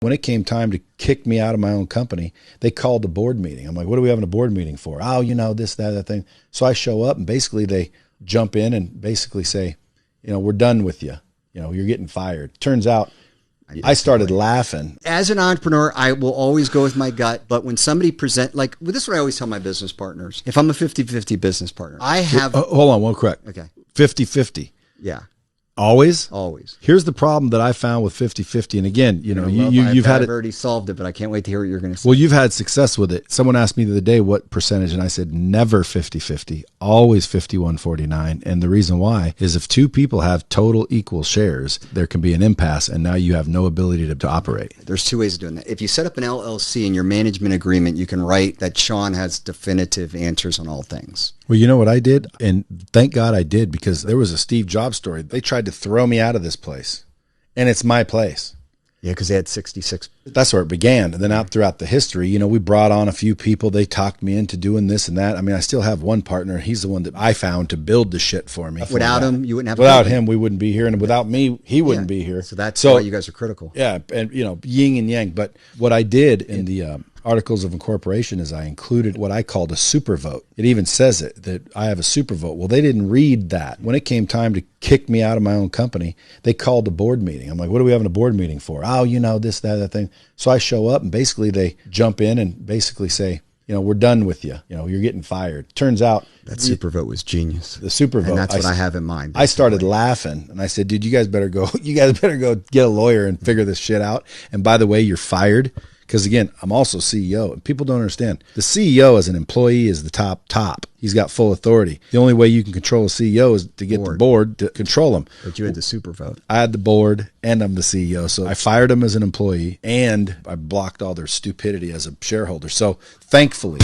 When it came time to kick me out of my own company, they called a board meeting. I'm like, what are we having a board meeting for? Oh, this, that thing. So I show up and basically they jump in and basically say, we're done with you. You're getting fired. Turns out I started laughing. As an entrepreneur, I will always go with my gut. But when somebody this is what I always tell my business partners. If I'm a 50-50 business partner, I have... hold on, one correct. Okay. 50-50. Yeah. Always? Always. Here's the problem that I found with 50-50. And again, I've already solved it, but I can't wait to hear what you're going to say. Well, you've had success with it. Someone asked me the other day what percentage, and I said never 50-50, always 51-49. And the reason why is if two people have total equal shares, there can be an impasse, and now you have no ability to operate. There's two ways of doing that. If you set up an LLC in your management agreement, you can write that Sean has definitive answers on all things. Well, you know what I did? And thank God I did, because there was a Steve Jobs story. They tried to throw me out of this place, and it's my place. Yeah, because they had 66. That's where it began. And then out throughout the history, we brought on a few people. They talked me into doing this and that. I mean, I still have one partner. He's the one that I found to build the shit for me. Without him, you wouldn't have. Without him, we wouldn't be here. And without me, he wouldn't be here. So that's why you guys are critical. Yeah. And, yin and yang. But what I did in the Articles of Incorporation is I included what I called a super vote. It even says it, that I have a super vote. Well, they didn't read that. When it came time to kick me out of my own company, they called a board meeting. I'm like, what are we having a board meeting for? Oh, this, that thing. So I show up and basically they jump in and basically say, we're done with you. You're getting fired. Turns out that super vote was genius. The super vote. And that's what I have in mind. Basically. I started laughing and I said, dude, you guys better go get a lawyer and figure this shit out. And by the way, you're fired. Because again, I'm also CEO, and people don't understand. The CEO as an employee is the top. He's got full authority. The only way you can control a CEO is to get the board to control him. But you had the super vote. I had the board, and I'm the CEO. So I fired him as an employee, and I blocked all their stupidity as a shareholder. So thankfully...